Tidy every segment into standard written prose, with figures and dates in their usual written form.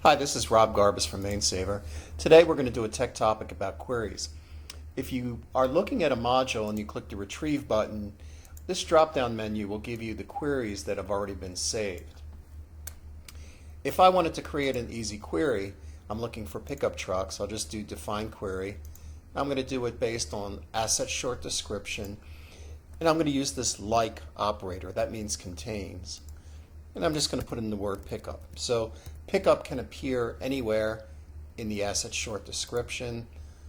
Hi, this is Rob Garbus from Mainsaver. Today we're going to do a tech topic about queries. If you are looking at a module and you click the Retrieve button, this drop-down menu will give you the queries that have already been saved. If I wanted to create an easy query, I'm looking for pickup trucks, I'll just do define query. I'm going to do it based on asset short description, and I'm going to use this like operator. That means contains. And I'm just going to put in the word pickup. So pickup can appear anywhere in the asset short description,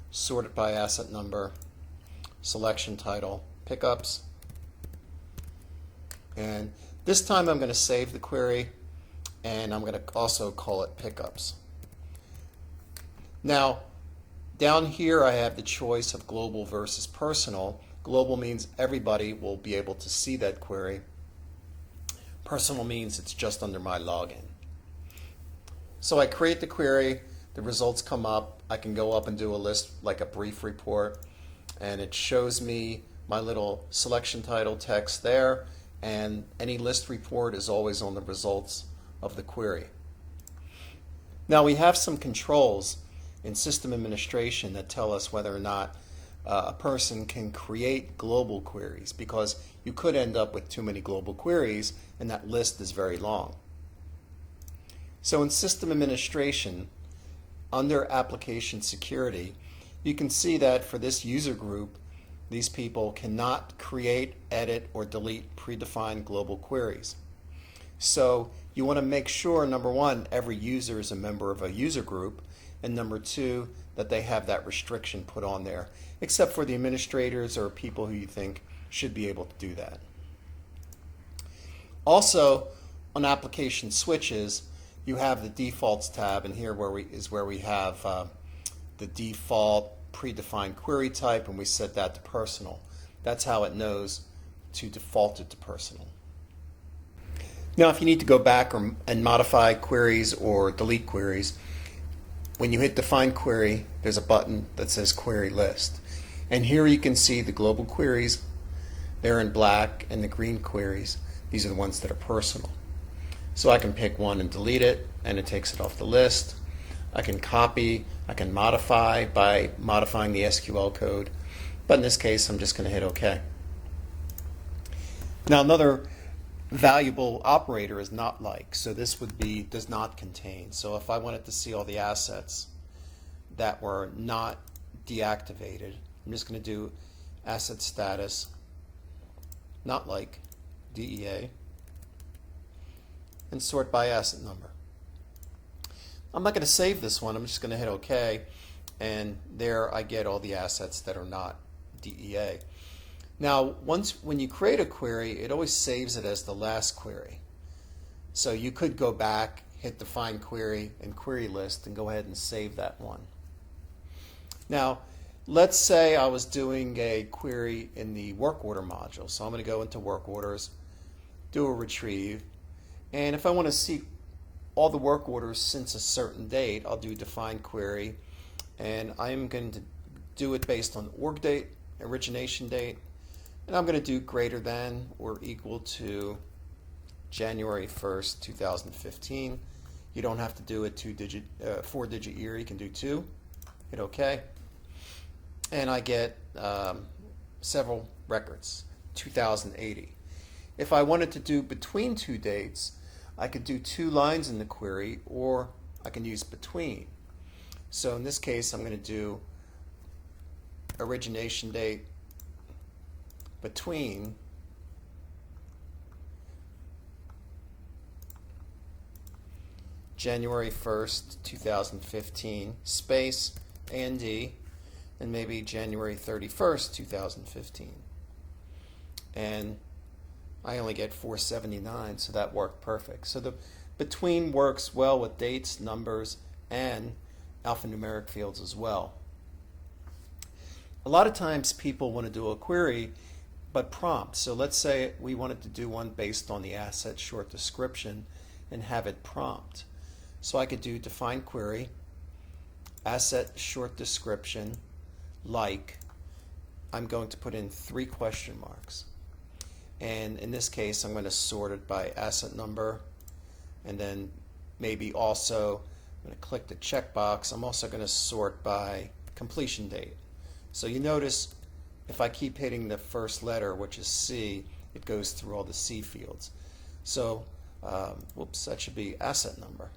sorted by asset number, selection title, pickups. And this time I'm going to save the query, and I'm going to also call it pickups. Now, down here I have the choice of global versus personal. Global means everybody will be able to see that query. Personal means it's just under my login. So I create the query, the results come up, I can go up and do a list like a brief report, and it shows me my little selection title text there, and any list report is always on the results of the query. Now we have some controls in system administration that tell us whether or not a person can create global queries, because you could end up with too many global queries and that list is very long. So in system administration, under application security, you can see that for this user group, these people cannot create, edit, or delete predefined global queries. So you want to make sure, number one, every user is a member of a user group, and number two, that they have that restriction put on there, except for the administrators or people who you think should be able to do that. Also, on application switches, you have the defaults tab, and here is where we have the default predefined query type, and we set that to personal. That's how it knows to default it to personal. Now, if you need to go back and modify queries or delete queries, when you hit define query, there's a button that says query list. And here you can see the global queries. They're in black, and the green queries, these are the ones that are personal. So I can pick one and delete it, and it takes it off the list. I can copy, I can modify by modifying the SQL code. But in this case, I'm just going to hit OK. Now another valuable operator is not like, so this would be does not contain. So if I wanted to see all the assets that were not deactivated, I'm just going to do asset status not like DEA and sort by asset number. I'm not going to save this one, I'm just going to hit OK, and there I get all the assets that are not DEA. Now, when you create a query, it always saves it as the last query. So you could go back, hit define query and query list, and go ahead and save that one. Now, let's say I was doing a query in the work order module. So I'm going to go into work orders, do a retrieve, and if I want to see all the work orders since a certain date, I'll do define query, and I'm going to do it based on org date, origination date, and I'm going to do greater than or equal to January 1st, 2015. You don't have to do a four-digit year. You can do 2. Hit OK. And I get several records, 2080. If I wanted to do between two dates, I could do 2 lines in the query, or I can use between. So in this case, I'm going to do origination date between January 1st, 2015, space AND, and maybe January 31st, 2015. And I only get 479, so that worked perfect. So the between works well with dates, numbers, and alphanumeric fields as well. A lot of times people want to do a query but prompt. So let's say we wanted to do one based on the asset short description and have it prompt. So I could do define query, asset short description, like, I'm going to put in 3 question marks. And in this case, I'm going to sort it by asset number, and then maybe also I'm going to click the checkbox. I'm also going to sort by completion date. So you notice if I keep hitting the first letter, which is C, it goes through all the C fields. So, whoops, that should be asset number.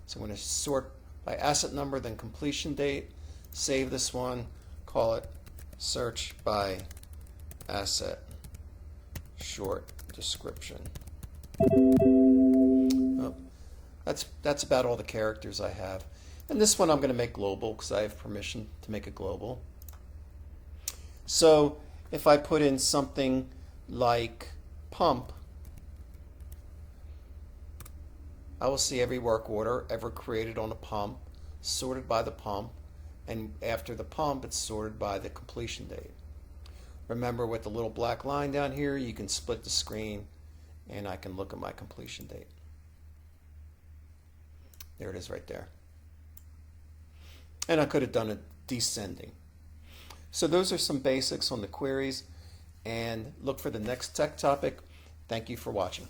So I'm going to sort by asset number, then completion date, save this one, call it search by asset short description. Oh, that's about all the characters I have. And this one I'm going to make global because I have permission to make it global. So if I put in something like pump, I will see every work order ever created on a pump, sorted by the pump, and after the pump it's sorted by the completion date. Remember, with the little black line down here, you can split the screen and I can look at my completion date. There it is right there. And I could have done it descending. So those are some basics on the queries, and look for the next tech topic. Thank you for watching.